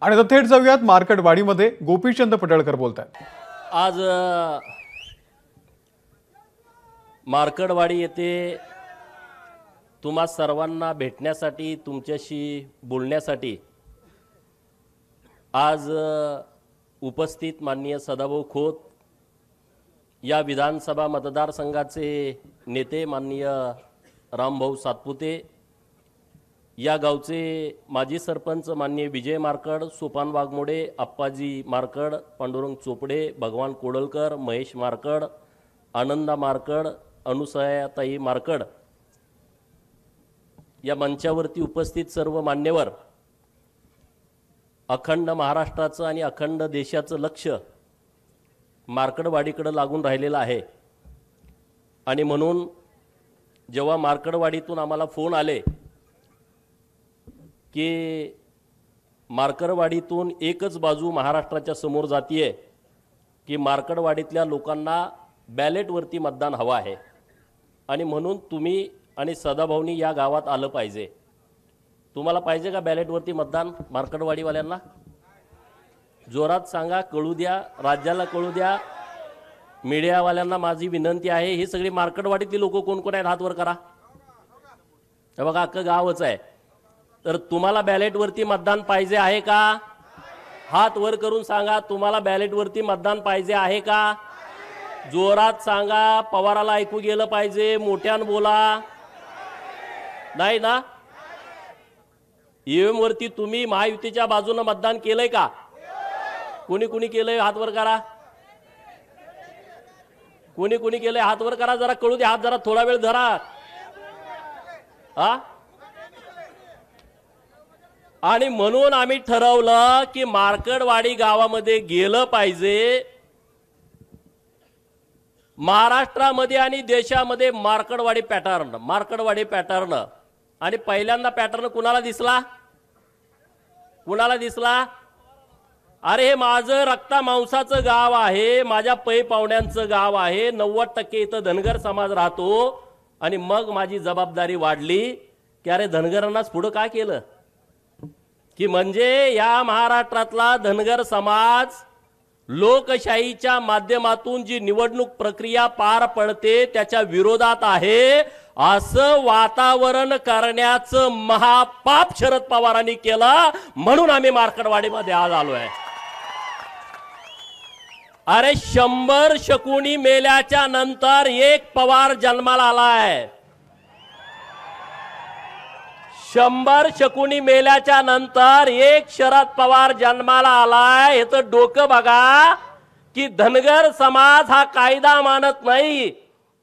आणि आता थेट जाऊयात मार्केटवाडीमध्ये गोपीचंद पडळकर बोलतात। आज मार्केटवाडी येथे तुम्हा सर्वांना भेटण्यासाठी तुमच्याशी बोलण्यासाठी आज उपस्थित माननीय सदाभाऊ खोत या विधानसभा मतदारसंघाचे नेते माननीय रामभाऊ सातपुते, या गावचे माजी सरपंच माननीय विजय मारकड, सोपान वाघमोडे, अप्पाजी मारकड, पांडुरंग चोपडे, भगवान कोडलकर, महेश मारकड, आनंदा मारकड, अनुसयाताई मारकड, या मंचावरती उपस्थित सर्व मान्यवर, अखंड महाराष्ट्राचं आणि अखंड देशाचं लक्ष मार्केटवाडीकडे लागून राहिलेलं आहे। आणि म्हणून जेव्हा मार्केटवाडीतून आम्हाला फोन आले की मार्केटवाडीतून एकच बाजू महाराष्ट्राच्या समोर जातीये की मार्केटवाडीतल्या लोकांना बॅलेटवरती मतदान हवं आहे आणि म्हणून तुम्ही आणि सदाभाऊनी या गावात आलं पाहिजे। तुम्हाला पाहिजे का बॅलेटवरती मतदान? मार्केटवाडीवाल्यांना जोरात सांगा, कळू द्या, राज्याला कळू द्या। मीडियावाल्यांना माझी विनंती आहे, ही सगळी मार्केटवाडीतली लोक कोण कोण आहेत हात वर करा। हे बघा अख्खं गावच आहे। तर तुम्हाला बॅलेटवरती मतदान पाहिजे आहे का? हात वर करून सांगा, तुम्हाला बॅलेटवरती मतदान पाहिजे आहे का? जोरात सांगा, पवाराला ऐकू गेलं पाहिजे, मोठ्यानं बोला। नाही ना? ईव्हीएम वरती तुम्ही महायुतीच्या बाजूने मतदान केलंय का? कोणी कोणी केलंय हात वर करा। कोणी कोणी केलंय हात वर करा, जरा कळू दे, हात जरा थोडा वेळ धरा। हा, आणि म्हणून आम्ही ठरवलं की मार्केटवाडी गावामध्ये गेलं पाहिजे। महाराष्ट्रामध्ये आणि देशामध्ये मार्केटवाडी पॅटर्न आणि पहिल्यांदा पॅटर्न कुणाला दिसला? कुणाला दिसला? अरे हे माझं रक्ता मांसाचं गाव आहे, माझ्या पै पाहुण्यांचं गाव आहे, 90% इथं धनगर समाज राहतो। आणि मग माझी जबाबदारी वाढली की अरे धनगरांनाच पुढं का केलं, की म्हणजे या महाराष्ट्रातला धनगर समाज लोकशाहीच्या माध्यमातून जी निवडणूक प्रक्रिया पार पडते त्याच्या विरोधात आहे असं वातावरण करण्याचं महापाप शरद पवारांनी केलं। म्हणून आम्ही मार्केटवाडीमध्ये आज आलोय। अरे 100 शकुनी मेल्याच्या नंतर एक पवार जन्माला आलाय। 100 शकुनी मेल्याच्या नंतर एक शरद पवार जन्माला आलाय। हे तर डोकं बघा की धनगर समाज हा कायदा मानत नाही,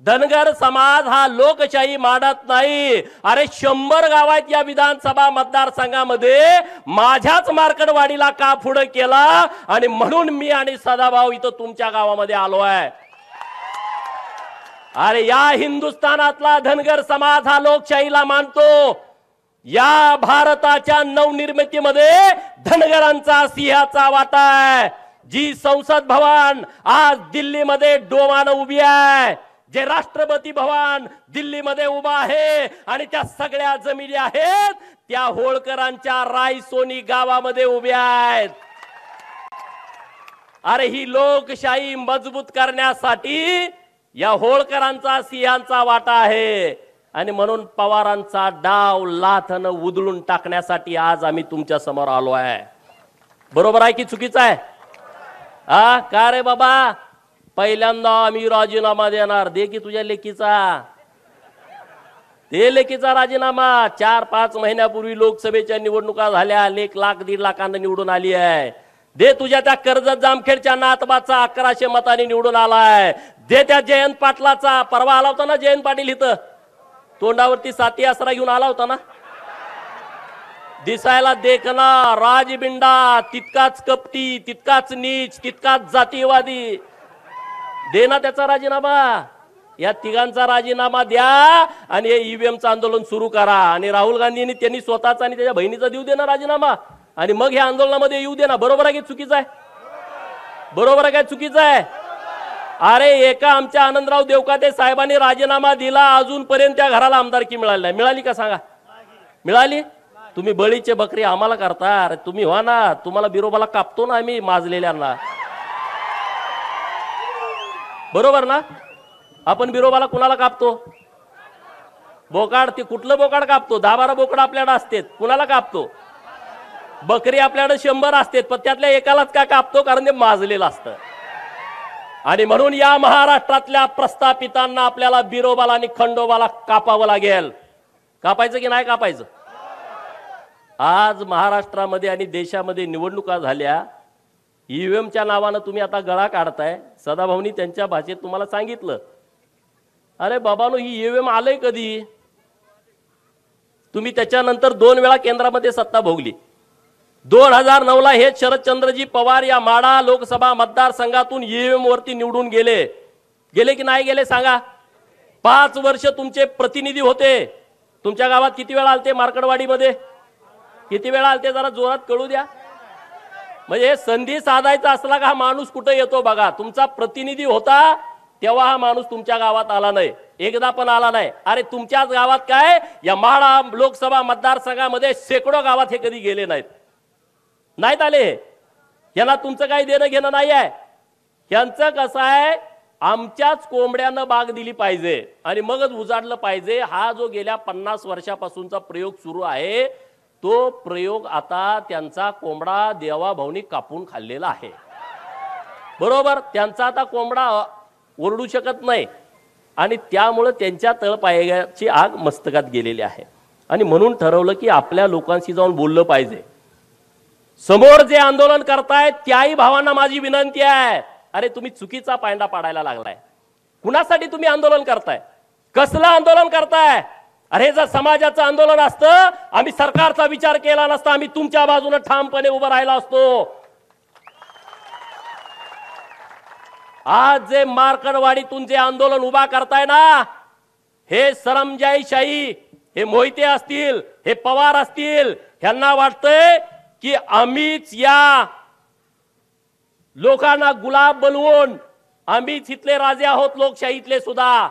धनगर समाज हा लोकशाही मानत नाही। अरे 100 गावात या विधानसभा मतदारसंघामध्ये माझ्याच मार्केटवाडीला का पुढे केला? आणि म्हणून मी आणि सदाभाऊ इथं तुमच्या गावामध्ये आलोय। अरे या हिंदुस्थानातला धनगर समाज हा लोकशाहीला मानतो। या भारताच्या नवनिर्मितीमध्ये धनगरांचा सिंहाचा वाटा आहे। जी संसद भवन आज दिल्लीमध्ये डोमानं उभी आहे, जे राष्ट्रपती भवन दिल्लीमध्ये उभा आहे आणि त्या सगळ्या जमिनी आहेत त्या होळकरांच्या रायसोनी गावामध्ये उभ्या आहेत। अरे ही लोकशाही मजबूत करण्यासाठी या होळकरांचा सिंहाचा वाटा आहे आणि म्हणून पवारांचा डाव लाथानं उधळून टाकण्यासाठी आज आम्ही तुमच्या समोर आलो आहे। बरोबर आहे की चुकीचं आहे? का रे बाबा, पहिल्यांदा आम्ही राजीनामा देणार, दे की तुझ्या लेकीचा, ते लेकीचा राजीनामा। 4-5 महिन्यापूर्वी लोकसभेच्या निवडणुका झाल्या, 1 लाख 1.5 लाखांना निवडून आली आहे। दे तुझ्या त्या कर्जत जामखेडच्या नातबाचा 1100 मतांनी निवडून आलाय। दे त्या जयंत पाटलाचा, परवा आला होता ना जयंत पाटील इथं, तोंडावरती साती आसरा घेऊन आला होता ना, दिसायला देखना राजबिंडा, तितकाच कपटी, तितकाच नीच, तितकाच जातीयवादी। दे ना त्याचा राजीनामा, या तिघांचा राजीनामा द्या आणि हे ईव्हीएमचं आंदोलन सुरू करा। आणि राहुल गांधींनी त्यांनी स्वतःचा आणि त्याच्या बहिणीचा देऊ दे ना राजीनामा आणि मग हे आंदोलनामध्ये येऊ दे ना। बरोबर आहे की चुकीचं आहे? बरोबर आहे काय चुकीचं आहे? अरे एका आमच्या आनंदराव देवकाते साहेबांनी राजीनामा दिला, अजूनपर्यंत त्या घराला आमदारकी मिळाली नाही। मिळाली का सांगा? मिळाली? तुम्ही बळीचे बकरी आम्हाला करता. अरे तुम्ही व्हा ना, तुम्हाला बिरोबाला कापतो ना आम्ही माजलेल्यांना. बरोबर ना? आपण बिरोबाला कुणाला कापतो? बोकाड. ते कुठलं बोकाड कापतो? 10-12 बोकड आपल्याकडे असतात. कुणाला कापतो? बकरी आपल्याकडे 100 असतात, पण त्यातल्या एकालाच का कापतो? कारण ते माजलेलं असतं. आणि म्हणून या महाराष्ट्रातल्या प्रस्थापितांना आपल्याला बिरोबाला आणि खंडोबाला कापावं लागेल. कापायचं की नाही कापायचं? आज महाराष्ट्रामध्ये आणि देशामध्ये निवडणुका झाल्या. ईव्हीएमच्या नावानं तुम्ही आता गळा काढताय. सदाभाऊनी त्यांच्या भाषेत तुम्हाला सांगितलं, अरे बाबानो, ही ईव्हीएम आलंय कधी? तुम्ही त्याच्यानंतर 2 वेळा केंद्रामध्ये सत्ता भोगली. 2009ला हे शरदचंद्रजी पवार या माढा लोकसभा मतदारसंघातून ईव्हीएम वरती निवडून गेले. गेले की नाही गेले सांगा? 5 वर्ष तुमचे प्रतिनिधी होते. तुमच्या गावात किती वेळा आलते? मार्कडवाडीमध्ये किती वेळा आलते? जरा जोरात कळू द्या. म्हणजे संधी साधायचा असला का हा माणूस कुठे येतो बघा. तुमचा प्रतिनिधी होता तेव्हा हा माणूस तुमच्या गावात आला नाही, एकदा पण आला नाही. अरे तुमच्याच गावात काय, या माढा लोकसभा मतदारसंघामध्ये शेकडो गावात हे कधी गेले नाहीत आले. यांना तुमचं काही देणं घेणं नाही आहे. यांचं कसं आहे, आमच्याच कोंबड्यानं बाग दिली पाहिजे आणि मगच उजाडलं पाहिजे. हा जो गेल्या 50 वर्षापासूनचा प्रयोग सुरू आहे, तो प्रयोग आता त्यांचा कोंबडा देवाभाऊनी कापून खाल्लेला आहे. बरोबर? त्यांचा आता कोंबडा ओरडू शकत नाही आणि त्यामुळे त्यांच्या तळपायाची आग मस्तकात गेलेली आहे. आणि म्हणून ठरवलं की आपल्या लोकांशी जाऊन बोललं पाहिजे. समोर जे आंदोलन करतायत त्याही भावांना माझी विनंती आहे, अरे तुम्ही चुकीचा पायंडा पाडायला लागलाय. कुणासाठी तुम्ही आंदोलन करताय? कसलं आंदोलन करताय? अरे जर समाजाचं आंदोलन असतं, आम्ही सरकारचा विचार केला नसता, आम्ही तुमच्या बाजूने ठामपणे उभं राहिला असतो. आज जे मार्कडवाडीतून जे आंदोलन उभा करताय ना, हे सरंजाईशाही, हे मोहिते असतील, हे पवार असतील, ह्यांना वाटतंय की आम्हीच या लोकांना गुलाब बनवून आम्हीच इथले राजे आहोत लोकशाहीतले सुद्धा.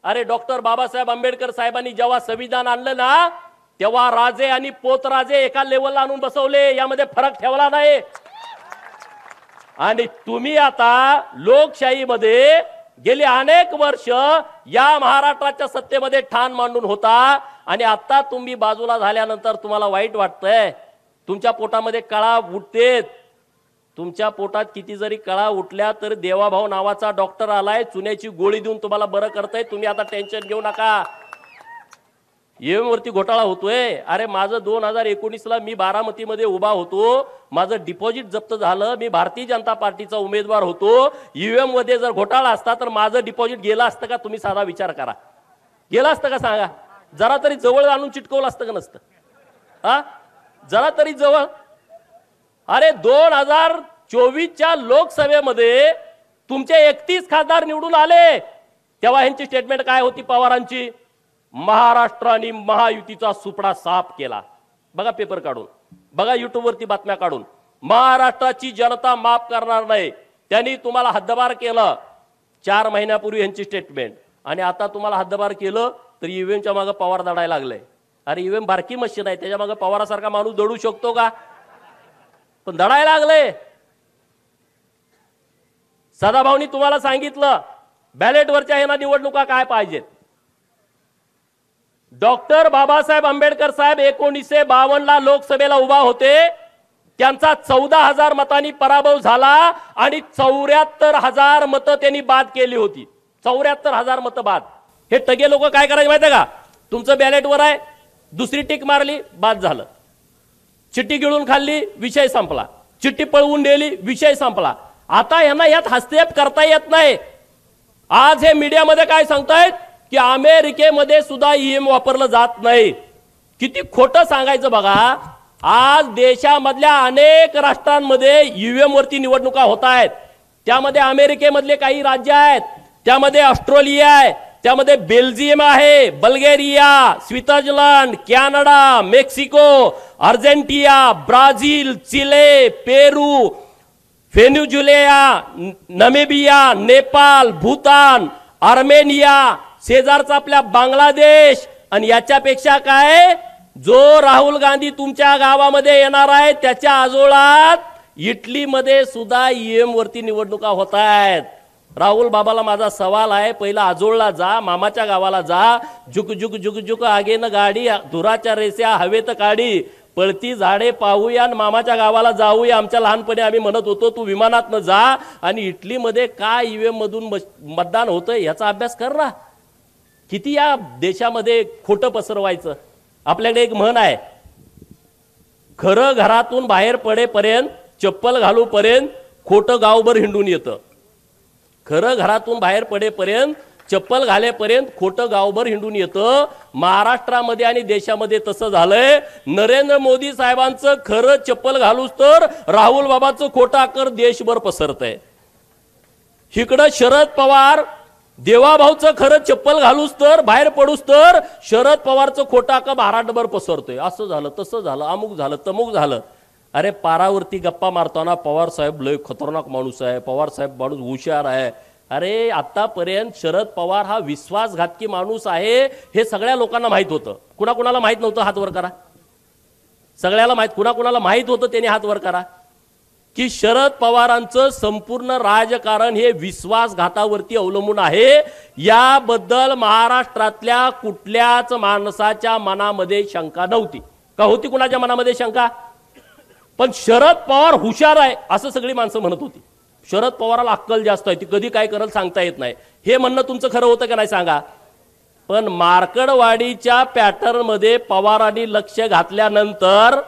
अरे डॉक्टर बाबासाहेब आंबेडकर साहेबांनी जेव्हा संविधान आणलं ना, तेव्हा राजे आणि पोतराजे एका लेवलला आणून बसवले, यामध्ये फरक ठेवला नाही. आणि तुम्ही आता लोकशाहीमध्ये गेली अनेक वर्ष या महाराष्ट्राच्या सत्तेमध्ये ठाण मांडून होता आणि आता तुम्ही बाजूला झाल्यानंतर तुम्हाला वाईट वाटतंय. तुमच्या पोटामध्ये कळा उठतेत. तुमच्या पोटात किती जरी कळा उठल्या तर देवाभाऊ नावाचा डॉक्टर आलाय, चुन्याची गोळी देऊन तुम्हाला बरं करताय. तुम्ही आता टेन्शन घेऊ नका. ईव्हीएम वरती घोटाळा होतोय. अरे माझं 2019ला मी बारामतीमध्ये उभा होतो, माझं डिपॉझिट जप्त झालं, मी भारतीय जनता पार्टीचा उमेदवार होतो. ईव्हीएम मध्ये जर घोटाळा असता तर माझं डिपॉझिट गेलं असतं का? तुम्ही साधा विचार करा. गेलं असतं का सांगा? जरा तरी जवळ आणून चिटकवलं असतं का नसतं? हा, जरा तरी जवळ. अरे 2024च्या लोकसभेमध्ये तुमचे 31 खासदार निवडून आले, तेव्हा यांची स्टेटमेंट काय होती पवारांची? महाराष्ट्र आणि महायुतीचा सुपडा साफ केला. बघा पेपर काढून, बघा युट्यूब वरती बातम्या काढून. महाराष्ट्राची जनता माफ करणार नाही, त्यांनी तुम्हाला हद्दपार केलं. 4 महिन्यापूर्वी यांची स्टेटमेंट. आणि आता तुम्हाला हद्दपार केलं तर ईव्हीएमच्या मागे पवार दडायला लागले. अरे ईव्हीएम बारकी मशीन आहे, त्याच्या मागे पवारासारखा माणूस दडू शकतो का? पण दडायला लागले. सदाभाऊनी तुम्हाला सांगितलं बॅलेटवरच्या ह्यांना निवडणुका काय पाहिजेत. डॉक्टर बाबासाहेब आंबेडकर साहेब 1952ला लोकसभेला उभा होते, त्यांचा 14,000 मतांनी पराभव झाला आणि 74,000 मतं त्यांनी बाद केली होती. 74,000 मतं बाद. हे टगे लोक काय करायचे माहिती का? तुमचं बॅलेटवर आहे, दुसरी टिक मारली, बाद झालं. चिठ्ठी गिळून खाल्ली, विषय संपला. चिठ्ठी पळवून नेली, विषय संपला. आता यांना यात हस्तक्षेप करता येत नाही. आज हे मीडियामध्ये काय सांगतायत की अमेरिकेमध्ये सुद्धा ईव्हीएम वापरलं जात नाही. किती खोटं सांगायचं बघा. आज देशामधल्या अनेक राष्ट्रांमध्ये ईव्हीएम वरती निवडणुका होत आहेत. त्यामध्ये अमेरिकेमधले काही राज्य आहेत, त्यामध्ये ऑस्ट्रेलिया आहे, त्यामध्ये बेल्जियम आहे, Bulgaria, Switzerland, Canada, Mexico, Argentina, Brazil, Chile, Peru, Venezuela, Namibia, Nepal, Bhutan, Armenia, शेजारचा आपल्या बांगलादेश आणि याच्यापेक्षा काय जो राहुल गांधी तुमच्या गावामध्ये येणार आहे त्याच्या आजोळात इटलीमध्ये सुद्धा ईएम वरती निवडणुका होत आहेत. राहुल बाबाला माझा सवाल आहे, पहिला आजोळला जा, मामाच्या गावाला जा, जुक जुक जुक जुक आगेन गाडी, धुराच्या रेस्या हवेत काढी, पळती झाडे पाहूया आणि मामाच्या गावाला जाऊया. आमच्या लहानपणी आम्ही म्हणत होतो तू विमानातनं जा आणि इटलीमध्ये काय ईव्हीएम मधून मतदान होतंय याचा अभ्यास कर ना. किती या देशामध्ये खोटं पसरवायचं. आपल्याकडे एक म्हण आहे, खरं घरातून बाहेर पडेपर्यंत चप्पल घालूपर्यंत खोटं गावभर हिंडून येतं. खरं घरातून बाहेर पडेपर्यंत चप्पल घालेपर्यंत खोटं गावभर हिंडून येतं. महाराष्ट्रामध्ये आणि देशामध्ये तसं झालंय. नरेंद्र मोदी साहेबांचं खरं चप्पल घालूच तर राहुल बाबाचं खोटं अकर देशभर पसरतंय. इकडं शरद पवार देवाभाऊचं खरं चप्पल घालूच तर बाहेर पडूच तर शरद पवारचं खोटा का महाराष्ट्रभर पसरतोय. असं झालं तसं झालं अमुक झालं तमुक झालं. अरे पारावरती गप्पा मारताना पवार साहेब लय खतरनाक माणूस आहे, पवार साहेब माणूस हुशार आहे. अरे आतापर्यंत शरद पवार हा विश्वासघातकी माणूस आहे हे सगळ्या लोकांना माहित होतं. कुणाकुणाला माहित नव्हतं हात वर करा. सगळ्याला माहित, कुणाकुणाला माहित होतं त्यांनी हात वर करा की शरद पवारांचं संपूर्ण राजकारण हे विश्वासघातावरती अवलंबून आहे. याबद्दल महाराष्ट्रातल्या कुठल्याच माणसाच्या मनामध्ये शंका नव्हती. का होती कुणाच्या मनामध्ये शंका? पण शरद पवार हुशार आहे असं सगळी माणसं म्हणत होती. शरद पवाराला अक्कल जास्त आहे, ती कधी काय करेल सांगता येत नाही. हे म्हणणं तुमचं खरं होतं का नाही सांगा. पण मार्कडवाडीच्या पॅटर्न मध्ये पवारांनी लक्ष घातल्यानंतर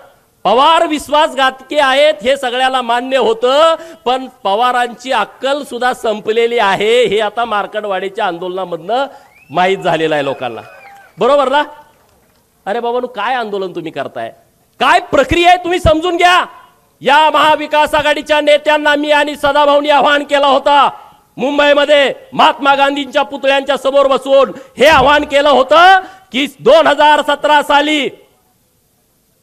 पवार विश्वासघातकी आहेत हे सगळ्याला मान्य होतं. पण पवारांची अक्कल सुद्धा संपलेली आहे हे आता मार्कडवाडीच्या आंदोलनामधनं माहीत झालेलं आहे लोकांना. बरोबर ना? अरे बाबांनो, काय आंदोलन तुम्ही करताय, काय प्रक्रिया आहे तुम्ही समजून घ्या. या महाविकास आघाडीच्या नेत्यांना मी आणि सदाभाऊंनी आवाहन केलं होतं. मुंबईमध्ये महात्मा गांधींच्या पुतळ्यांच्या समोर बसून हे आवाहन केलं होतं की 2017 साली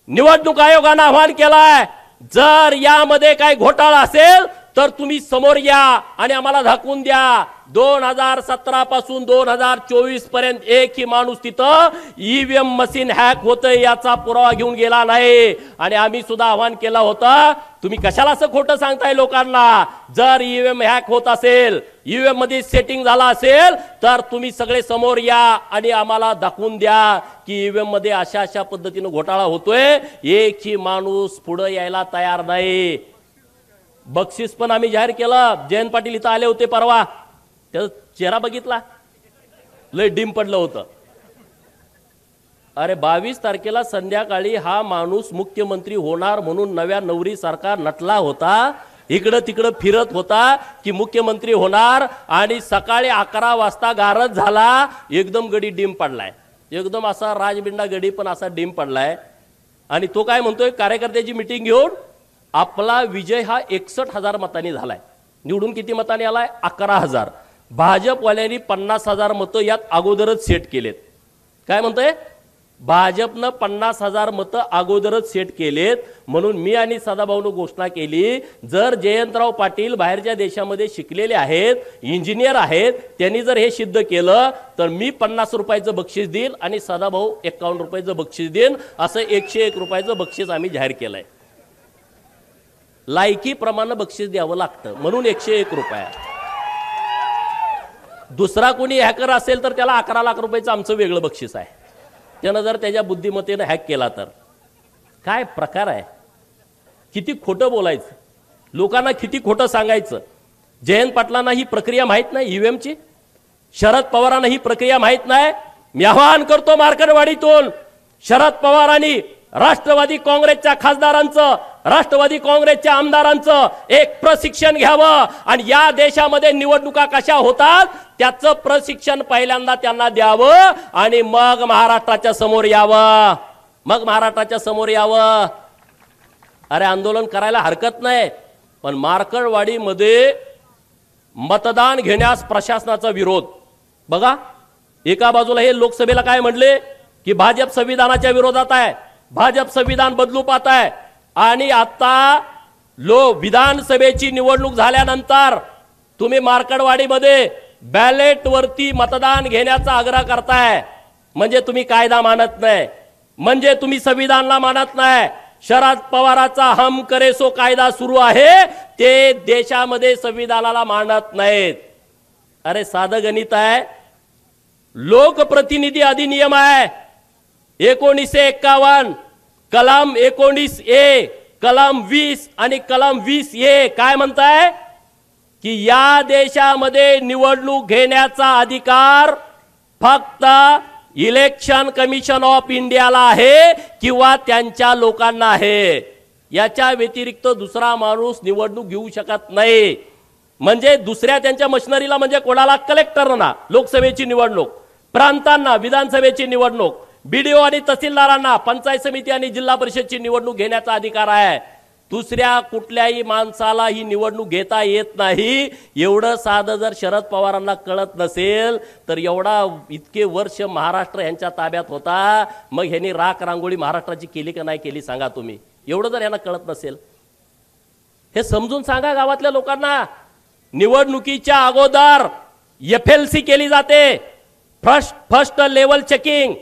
निवडणूक आयोगानं आवाहन केलाय, जर यामध्ये काही घोटाळा असेल तर तुम्ही समोर या आणि आम्हाला दाखवून द्या. 2017 पासून 2024 पर्यंत एकही माणूस तिथं ईव्हीएम मशीन हॅक होतंय याचा पुरावा घेऊन गेला नाही. आणि आम्ही सुद्धा आवाहन केलं होतं, तुम्ही कशाला असं खोटं सांगताय लोकांना. जर ईव्हीएम हॅक होत असेल, ईव्हीएम मध्ये सेटिंग झाला असेल तर तुम्ही सगळे समोर या आणि आम्हाला दाखवून द्या की ईव्हीएम मध्ये अशा अशा पद्धतीने घोटाळा होतोय. एकही माणूस पुढे यायला तयार नाही. बक्षीस पण आम्ही जाहीर केलं. जयंत पाटील इथं आले होते परवा, त्याचा चेहरा बघितला, लय डिम पडलं होतं. अरे 22 तारखेला संध्याकाळी हा माणूस मुख्यमंत्री होणार म्हणून नव्या नवरी सरकार नटला होता, इकडं तिकडं फिरत होता की मुख्यमंत्री होणार. आणि सकाळी 11 वाजता गारज झाला, एकदम गडी डिम पडलाय. एकदम असा राजबिंडा गडी पण असा डिम पडलाय. आणि तो काय म्हणतोय, कार्यकर्त्याची मिटिंग घेऊन आपला विजय हा 61,000 मतांनी झालाय. निवडून किती मतांनी आलाय? 11,000. भाजपवाल्यांनी 50,000 मतं यात अगोदरच सेट केलेत. काय म्हणतोय? भाजपनं 50,000 मतं अगोदरच सेट केलेत. म्हणून मी आणि सदाभाऊनं घोषणा केली, जर जयंतराव पाटील बाहेरच्या देशामध्ये शिकलेले आहेत, इंजिनियर आहेत, त्यांनी जर हे सिद्ध केलं तर मी 50 रुपयाचं बक्षीस देईल आणि सदाभाऊ 51 रुपयाचं बक्षीस देईन. असं 101 रुपयाचं बक्षीस आम्ही जाहीर केलंय. लायकीप्रमाणे बक्षीस द्यावं लागतं म्हणून 101 रुपये. दुसरा कोणी हॅकर असेल तर त्याला 11 लाख रुपयाचं आमचं वेगळं बक्षीस आहे. त्यानं जर त्याच्या बुद्धिमत्तेनं हॅक केला तर काय प्रकार आहे. किती खोटं बोलायचं, लोकांना किती खोटं सांगायचं. जयंत पाटलांना ही प्रक्रिया माहित नाही ईव्हीएमची, शरद पवारांना ही प्रक्रिया माहित नाही. मी आवाहन करतो मार्कडवाडीतून शरद पवारांनी राष्ट्रवादी काँग्रेसच्या खासदारांचं, राष्ट्रवादी काँग्रेसच्या आमदारांचं एक प्रशिक्षण घ्यावं आणि या देशामध्ये निवडणुका कशा होतात त्याचं प्रशिक्षण पहिल्यांदा त्यांना द्यावं आणि मग महाराष्ट्राच्या समोर यावं. मग महाराष्ट्राच्या समोर यावं. अरे आंदोलन करायला हरकत नाही, पण मार्कडवाडीमध्ये मतदान घेण्यास प्रशासनाचा विरोध बघा. एका बाजूला हे लोकसभेला काय म्हणले की भाजप संविधानाच्या विरोधात आहे, भाजप संविधान बदलू पाहत आहे. आणि आता विधानसभेची निवडणूक झाल्यानंतर तुम्ही मार्कडवाडीमध्ये बॅलेट वरती मतदान घेण्याचा आग्रह करताय. म्हणजे तुम्ही कायदा मानत नाही. म्हणजे तुम्ही संविधानाला मानत नाही. शरद पवाराचा हम करे सो कायदा सुरू आहे, ते देशामध्ये संविधानाला मानत नाहीत. अरे साधं गणित आहे. लोकप्रतिनिधी अधिनियम आहे 1951, कलम 19A, कलम 20 आणि कलम 20A काय म्हणताय की या देशामध्ये निवडणूक घेण्याचा अधिकार फक्त इलेक्शन कमिशन ऑफ इंडियाला आहे किंवा त्यांच्या लोकांना आहे. याच्या व्यतिरिक्त दुसरा माणूस निवडणूक घेऊ शकत नाही. म्हणजे दुसऱ्या त्यांच्या मशिनरीला, म्हणजे कोणाला, कलेक्टरना लोकसभेची निवडणूक, प्रांतांना विधानसभेची निवडणूक, बीडीओ आणि तहसीलदारांना पंचायत समिती आणि जिल्हा परिषदची निवडणूक घेण्याचा अधिकार आहे. दुसऱ्या कुठल्याही माणसाला ही निवडणूक घेता येत नाही. एवढं साधं जर शरद पवारांना कळत नसेल तर एवढा इतके वर्ष महाराष्ट्र यांच्या ताब्यात होता, मग ह्यांनी राख रांगोळी महाराष्ट्राची केली का नाही केली सांगा तुम्ही. एवढं जर यांना कळत नसेल हे समजून सांगा गावातल्या लोकांना. निवडणुकीच्या अगोदर FLC केली जाते, फर्स्ट लेवल चेकिंग.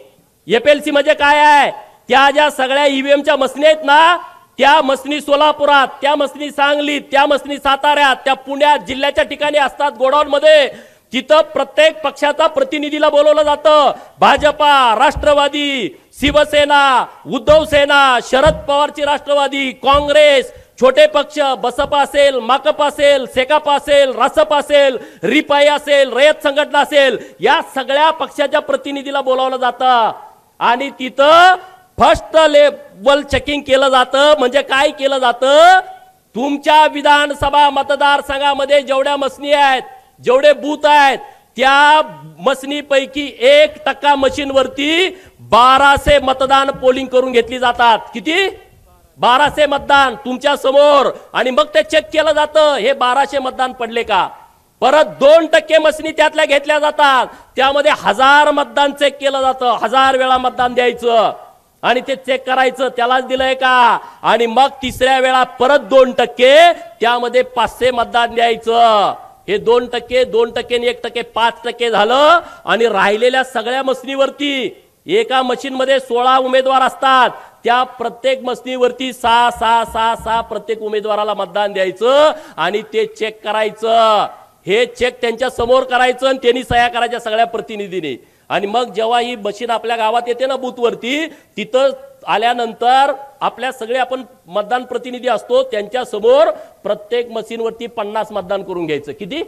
FLC म्हणजे काय आहे? त्या ज्या सगळ्या ईव्हीएमच्या मसनी आहेत ना, त्या मसनी सोलापुरात, त्या मसनी सांगलीत, त्या मसनी साताऱ्यात, त्या पुण्यात, जिल्ह्याच्या ठिकाणी असतात गोडाऊन मध्ये. तिथं प्रत्येक पक्षाचा प्रतिनिधीला बोलवलं जातं. भाजपा, राष्ट्रवादी, शिवसेना, उद्धव सेना, शरद पवारची राष्ट्रवादी, काँग्रेस, छोटे पक्ष, बसपा असेल, माकप असेल, सेकाप असेल, रासप असेल, रिपाई असेल, रयत संघटना असेल, या सगळ्या पक्षाच्या प्रतिनिधीला बोलावलं जातं आणि तिथं फर्स्ट लेवल चेकिंग केलं जातं. म्हणजे काय केलं जातं? तुमच्या विधानसभा मतदारसंघामध्ये जेवढ्या मसनी आहेत, जेवढे बूथ आहेत, त्या मसनीपैकी 1% मशीनवरती 1200 मतदान पोलिंग करून घेतली जातात. किती? 1200 मतदान तुमच्या समोर. आणि मग ते चेक केलं जातं हे 1200 मतदान पडले का. परत 2% मसनी त्यातल्या घेतल्या जातात, त्यामध्ये 1000 मतदान चेक केलं जातं. 1000 वेळा मतदान द्यायचं आणि ते चेक करायचं त्यालाच दिलंय का. आणि मग तिसऱ्या वेळा परत 2%, त्यामध्ये 500 मतदान द्यायचं. हे 2%, 2% आणि 1%, 5% झालं. आणि राहिलेल्या सगळ्या मसनीवरती एका मशीन मध्ये 16 उमेदवार असतात, त्या प्रत्येक मसनीवरती 6 प्रत्येक उमेदवाराला मतदान द्यायचं आणि ते चेक करायचं. हे चेक त्यांच्या समोर करायचं आणि त्यांनी सह्या करायच्या सगळ्या प्रतिनिधींनी. आणि मग जेव्हा ही मशीन आपल्या गावात येते ना बूथवरती, तिथं आल्यानंतर आपल्या सगळे आपण मतदान प्रतिनिधी असतो, त्यांच्या समोर प्रत्येक मशीनवरती 50 मतदान करून घ्यायचं. किती?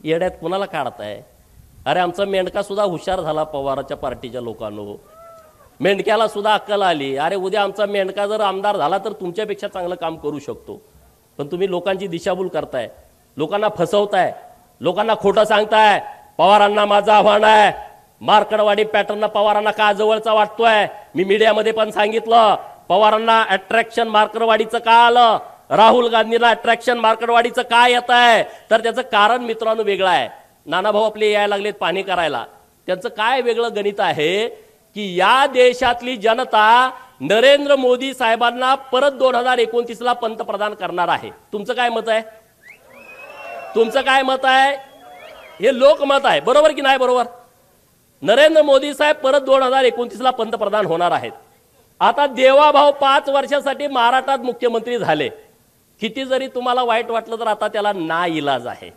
येड्यात कोणाला काढताय? अरे आमचा मेंढका सुद्धा हुशार झाला पवाराच्या पार्टीच्या लोकांनो. मेंढक्याला सुद्धा अक्कल आली. अरे उद्या आमचा मेंढका जर आमदार झाला तर तुमच्यापेक्षा चांगलं काम करू शकतो. पण तुम्ही लोकांची दिशाभूल करताय, लोकांना फसवताय, लोकांना खोटं सांगताय. पवारांना माझं आव्हान आहे, मार्कडवाडी पॅटर्न पवारांना का जवळचा वाटतोय? मी मीडियामध्ये पण सांगितलं. पवारांना अट्रॅक्शन मार्कडवाडीचं का आलं, राहुल गांधींना अट्रॅक्शन मार्कडवाडीचं काय येत आहे, तर त्याचं कारण मित्रांनो वेगळं आहे. नानाभाऊ आपले यायला लागलेत पाणी करायला. त्यांचं काय वेगळं गणित आहे की या देशातली जनता नरेंद्र मोदी साहेबांना परत 2029ला पंतप्रधान करणार आहे. तुमचं काय मत आहे? तुमचं काय मत आहे? हे लोकमत आहे, बरोबर की नाही बरोबर? नरेंद्र मोदी साहेब परत 2029ला पंतप्रधान होणार आहेत. आता देवाभाऊ 5 वर्षासाठी महाराष्ट्रात मुख्यमंत्री झाले. किती जरी तुम्हाला वाईट वाटलं तर आता त्याला नाइलाज आहे.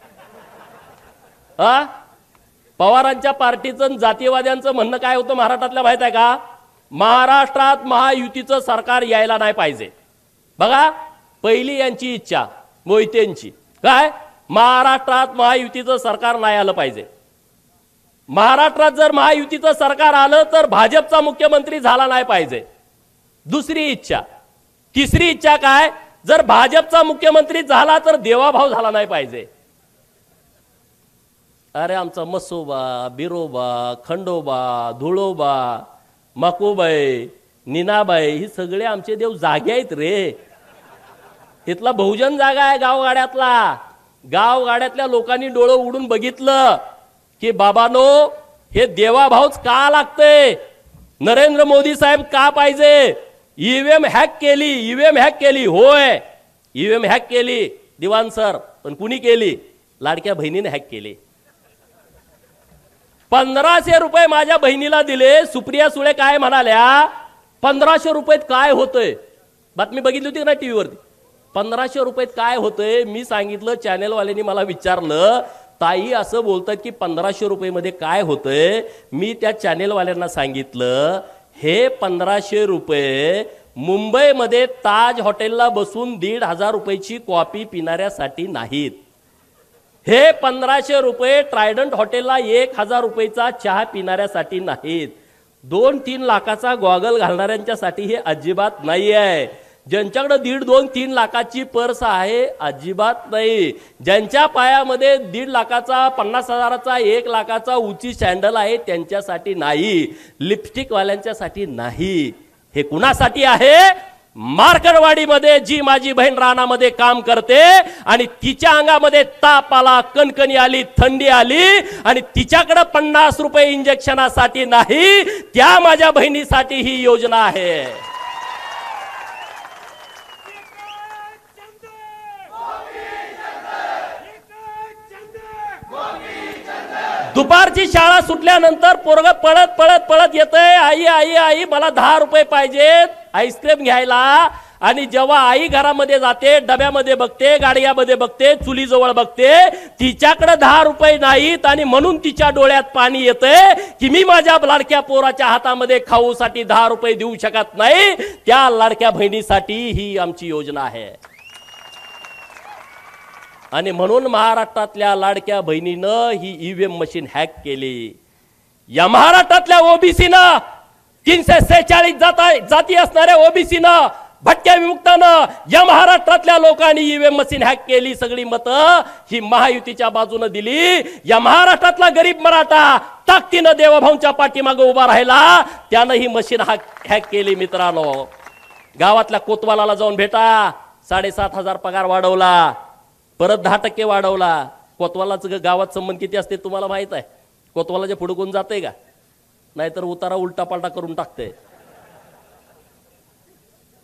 पवारांच्या पार्टीचं जातीवाद्यांचं म्हणणं काय होतं महाराष्ट्रातल्या माहित आहे का? महाराष्ट्रात महायुतीचं सरकार यायला नाही पाहिजे. बघा पहिली यांची इच्छा मोहितेंची काय, महाराष्ट्रात महायुतीचं सरकार नाही आलं पाहिजे. महाराष्ट्रात जर महायुतीचं सरकार आलं तर भाजपचा मुख्यमंत्री झाला नाही पाहिजे, दुसरी इच्छा. तिसरी इच्छा काय, जर भाजपचा मुख्यमंत्री झाला तर देवाभाऊ झाला नाही पाहिजे. अरे आमचा मसोबा, बिरोबा, खंडोबा, धुळोबा, मकुबाई, नीनाबाई ही सगळे आमचे देव जागे आहेत रे. इथला बहुजन जागा आहे गावगाड्यातला. गावगाड्यातल्या लोकांनी डोळं उडून बघितलं की बाबानो हे देवाभाऊच का लागते, नरेंद्र मोदी साहेब का पाहिजे. ईव्हीएम हॅक केली, ईव्हीएम हॅक केली, होय ईव्हीएम हॅक केली दिवाण सर, पण कुणी केली? लाडक्या बहिणीने हॅक केली. 1500 रुपये माझ्या बहिणीला दिले. सुप्रिया सुळे काय म्हणाल्या, 1500 रुपयात काय होतंय? बातमी बघितली होती का नाही टीव्हीवरती? 1500 रुपयात काय होतंय? मी सांगितलं, चॅनेलवाल्यांनी मला विचारलं, ताई असं बोलतात की 1500 रुपये काय होतंय. मी त्या चॅनेलवाल्यांना सांगितलं, हे 1500 रुपये मुंबईमध्ये ताज हॉटेलला बसून 1,500 रुपयाची कॉफी पिणाऱ्यासाठी नाहीत. हे 1500 रुपये ट्रायडंट हॉटेलला 1,000 रुपयाचा चहा पिणाऱ्यासाठी नाहीत. 2-3 लाखाचा गॉगल घालणाऱ्यांच्यासाठी हे अजिबात नाही आहे. ज्यांच्याकडे 1.5-2-3 लाखाची पर्स आहे अजिबात नाही. ज्यांच्या पायामध्ये 1.5 लाखाचा, 50,000चा, 1 लाखाचा उंची सँडल आहे त्यांच्यासाठी नाही. लिपस्टिक वाल्यांच्यासाठी नाही. हे कुणासाठी आहे? मार्कडवाडीमध्ये जी माझी बहीण रानामध्ये काम करते आणि तिच्या अंगामध्ये ताप आला, कणकणी आली, थंडी आली आणि तिच्याकडे 50 रुपये इंजेक्शनासाठी नाही, त्या माझ्या बहिणीसाठी ही योजना आहे. दुपारची शाळा सुटल्यानंतर पोरग पळत पळत पळत येतंय, आई आई आई मला 10 रुपये पाहिजेत आईस्क्रीम घ्यायला. आणि जेव्हा आई घरामध्ये जाते, डब्यामध्ये बघते, गाडग्यामध्ये बघते, चुलीजवळ बघते, तिच्याकडे 10 रुपये नाहीत आणि म्हणून तिच्या डोळ्यात पाणी येतंय की मी माझ्या लाडक्या पोराच्या हातामध्ये खाऊसाठी 10 रुपये देऊ शकत नाही. त्या लाडक्या बहिणीसाठी ही आमची योजना आहे. आणि म्हणून महाराष्ट्रातल्या लाडक्या बहिणीनं ही ईव्हीएम मशीन हॅक केली. या महाराष्ट्रातल्या ओबीसीनं, 346 जाती असणाऱ्या ओबीसीनं, भटक्या विमुक्तानं, या महाराष्ट्रातल्या लोकांनी ईव्हीएम मशीन हॅक केली. सगळी मतं ही महायुतीच्या बाजूने दिली. या महाराष्ट्रातला गरीब मराठा ताकदीनं देवाभाऊंच्या पाठीमागे उभा राहिला, त्यानं ही मशीन हॅक केली. मित्रांनो, गावातल्या कोतवालाला जाऊन भेटा. 7,500 पगार वाढवला, परत 10% वाढवला. कोतवालाचं गावात संबंध किती असते तुम्हाला माहित आहे? कोतवालाच्या पुढे कोण जाते का? नाहीतर उतारा उलटा पालटा करून टाकते.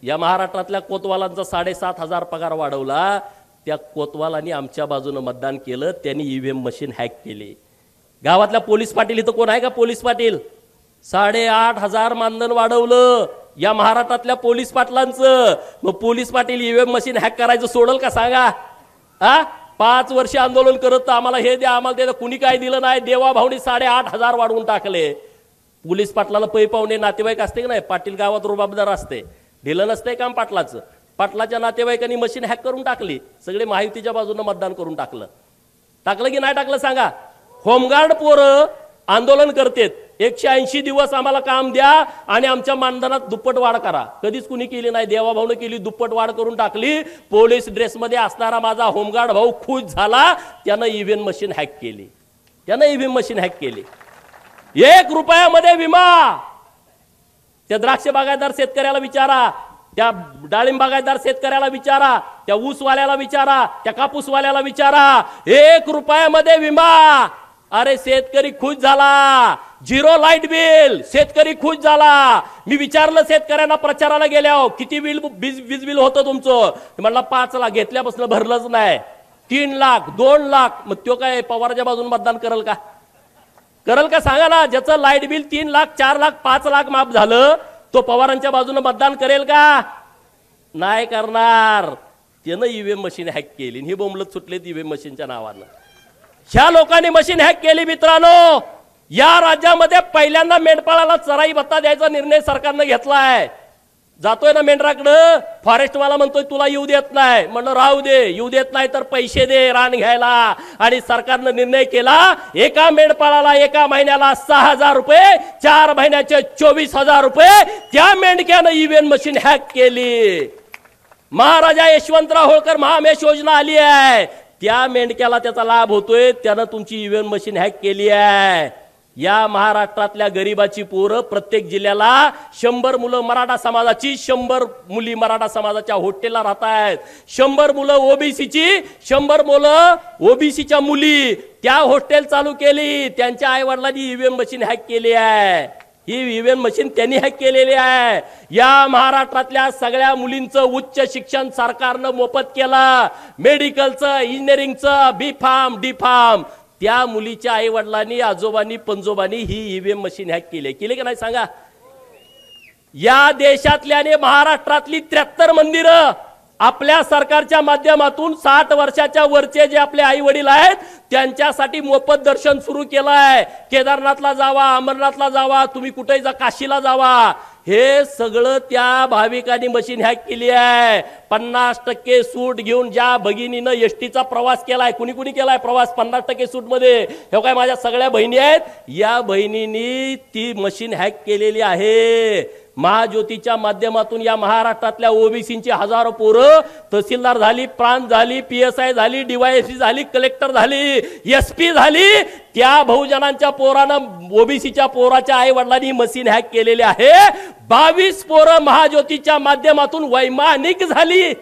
या महाराष्ट्रातल्या कोतवालांचा 7,500 पगार वाढवला. त्या कोतवालांनी आमच्या बाजूने मतदान केलं, त्यांनी ईव्हीएम मशीन हॅक केली. गावातल्या पोलीस पाटील इथं कोण आहे का? पोलीस पाटील 8,500 मानधन वाढवलं या महाराष्ट्रातल्या पोलीस पाटलांचं. मग police Patil EVM machine hack करायचं सोडल का सांगा? 5 वर्ष आंदोलन करत आम्हाला हे द्या, आम्हाला ते द्या, कुणी काय दिलं नाही. देवाभाऊनी 8,500 वाढवून टाकले. पोलीस पाटलाला पै पाहुणे नातेवाईक असते की नाही? पाटील गावात रुबाबदार असते, ढिलं नसते काम पाटलाचं. पाटलाच्या नातेवाईकांनी मशीन हॅक करून टाकली. सगळे महायुतीच्या बाजूने मतदान करून टाकलं की नाही टाकलं सांगा? होमगार्ड पोरं आंदोलन करतेत, 180 दिवस आम्हाला काम द्या आणि आमच्या मानधनात दुप्पट वाढ करा. कधीच कुणी केली नाही. देवाभाऊने केली, दुप्पट वाढ करून टाकली. पोलीस ड्रेसमध्ये असणारा माझा होमगार्ड भाऊ खुश झाला, त्यानं ईव्हीएम मशीन हॅक केली. 1 रुपयामध्ये विमा. त्या द्राक्ष बागायतदार शेतकऱ्याला विचारा, त्या डाळिंब बागायतदार शेतकऱ्याला विचारा, त्या ऊसवाल्याला विचारा, त्या कापूसवाल्याला विचारा, 1 रुपयामध्ये विमा. अरे शेतकरी खुश झाला. 0 लाईट बिल, शेतकरी खुश झाला. मी विचारलं शेतकऱ्यांना प्रचाराला गेल्यावर, किती वीज बिल होतं तुमचं? म्हणला 5 लाख. घेतल्यापासून भरलंच नाही. 3 लाख, 2 लाख. मग तो काय पवारच्या बाजून मतदान करेल का? सांगा ना. ज्याचं लाईट बिल 3 लाख, 4 लाख, 5 लाख माफ झालं, तो पवारांच्या बाजूने मतदान करेल का? नाही करणार. त्यानं ईव्हीएम मशीन हॅक केली. ही बोंबलत सुटले ईव्हीएम मशीनच्या नावानं. ह्या लोकांनी मशीन हॅक केली. मित्रांनो, या राज्यामध्ये पहिल्यांदा मेंढपाळाला चराई भत्ता द्यायचा निर्णय सरकारनं घेतलाय. जातोय ना मेंढराकडं, फॉरेस्टवाला म्हणतोय तुला येऊ देत नाही. म्हणलं राहू दे, येऊ देत नाही तर पैसे दे रान घ्यायला. आणि सरकारनं निर्णय केला, एका मेंढपाळाला एका महिन्याला 6,000 रुपये, 4 महिन्याचे 24,000 रुपये. त्या मेंढक्यानं ईव्हीएम मशीन हॅक केली. महाराजा यशवंतराव होळकर महामेश योजना आली आहे, त्या मेंढक्याला त्याचा लाभ होतोय. त्यानं तुमची ईव्हीएम मशीन हॅक केली आहे. या महाराष्ट्रातल्या गरीबाची पोरं, प्रत्येक जिल्ह्याला 100 मुलं मराठा समाजाची, 100 मुली मराठा समाजाच्या हॉस्टेलला राहत आहेत. 100 मुलं ओबीसीची, 100 मुलं ओबीसीच्या मुली. त्या हॉस्टेल चालू केली. त्यांच्या आई वडिलांनी ईव्हीएम मशीन हॅक केली आहे. ही ईव्हीएम मशीन त्यांनी हॅक केलेली आहे. या महाराष्ट्रातल्या सगळ्या मुलींचं उच्च शिक्षण सरकारनं मोफत केलं. मेडिकलचं, इंजिनिअरिंगचं, बी फार्म, डी फार्म. त्या मुलीच्या आई वडिलांनी आजोबांनी पंजोबांनी ही ईव्हीएम मशीन हॅक केली की नाही सांगा? या देशातल्याने महाराष्ट्रातली 73 मंदिरं आपल्या सरकारच्या माध्यमातून 60 वर्षाच्या वरचे जे आपले आई वडील आहेत त्यांच्यासाठी मोफत दर्शन सुरू केलं आहे। केदारनाथला जावा, अमरनाथला जावा, तुम्ही कुठेही जा, काशीला जावा, हे सगळं त्या भाविकांनी मशीन हॅक केली आहे। 50% सूट घेऊन ज्या भगिनीनं एसटीचा प्रवास केलाय, कुणी कुणी केलाय प्रवास 50% सूट मध्ये, हे काय माझ्या सगळ्या बहिणी आहेत, या बहिणींनी ती मशीन हॅक केलेली आहे। महाज्योतीच्या माध्यमातून या महाराष्ट्रातल्या ओबीसींची हजारो पोरं तहसीलदार झाली, प्रांत झाली, पीएसआय झाली, डीवायएसपी झाली, कलेक्टर झाली, एसपी झाली। त्या बहुजनांच्या पोरानं ओबीसीच्या पोराच्या आई वडिलांनी मशीन हॅक केलेली आहे। 22 पोरं महाज्योतीच्या माध्यमातून वैमानिक झाली।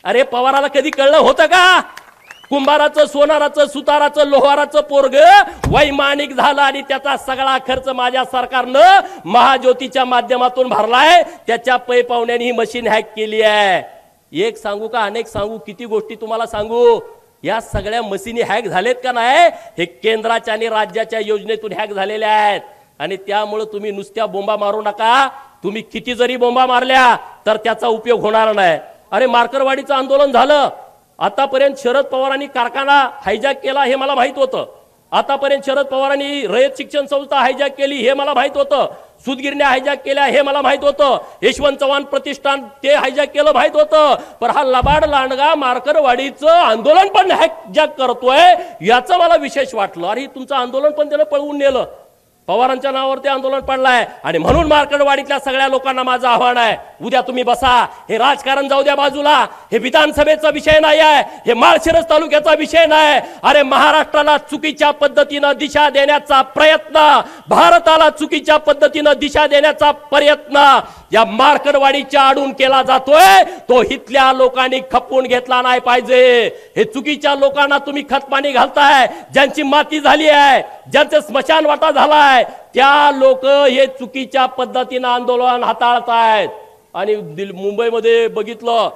अरे पवाराला कधी कळलं होतं का? कुंभाराचं, सोनाराचं, सुताराचं, लोहाराचं पोरग वैमानिक झालं आणि त्याचा सगळा खर्च माझ्या सरकारनं महाज्योतीच्या माध्यमातून भरलाय। त्याच्या पै पाहुण्यांनी ही मशीन हॅक केली आहे। एक सांगू का, अनेक सांगू, किती गोष्टी तुम्हाला सांगू? या सगळ्या मशीनी हॅक झालेत का नाही? हे केंद्राच्या आणि राज्याच्या योजनेतून हॅक झालेल्या आहेत। आणि त्यामुळे तुम्ही नुसत्या बोंबा मारू नका। तुम्ही किती जरी बोंबा मारल्या तर त्याचा उपयोग होणार नाही। अरे मार्करवाडीचं आंदोलन झालं, आतापर्यंत शरद पवारांनी कारखाना हायजॅक केला हे मला माहित होतं। आतापर्यंत शरद पवारांनी रयत शिक्षण संस्था हायजॅक केली हे मला माहित होतं। सूतगिरण्या हायजॅक केल्या हे मला माहित होतं। यशवंत चव्हाण प्रतिष्ठान ते हायजॅक केलं माहित होतं। पण हा लबाड लांडगा मार्करवाडीचं आंदोलन पण हायजॅक करतोय याचं मला विशेष वाटलं। अरे तुमचं आंदोलन पण त्यानं पळवून नेलं, पवारांच्या नावावर ते आंदोलन पडलाय। आणि म्हणून मार्करवाडीतल्या सगळ्या लोकांना माझं आव्हान आहे, उद्या तुम्ही बसा, हे राजकारण जाऊ द्या बाजूला, हे विधानसभेचा विषय नाही आहे, हे माळशिरस तालुक्याचा विषय नाही। अरे महाराष्ट्राला चुकीच्या पद्धतीनं दिशा देण्याचा प्रयत्न, भारताला चुकीच्या पद्धतीनं दिशा देण्याचा प्रयत्न या मार्करवाडीच्या आडून केला जातोय, तो इथल्या लोकांनी खपवून घेतला नाही पाहिजे। हे चुकीच्या लोकांना तुम्ही खतपाणी घालताय, ज्यांची माती झाली आहे, ज्यांचे स्मशान वाटा झालाय, त्या लोक हे चुकीच्या पद्धतीने आंदोलन हाताळतायत। आणि मुंबईमध्ये बघितलं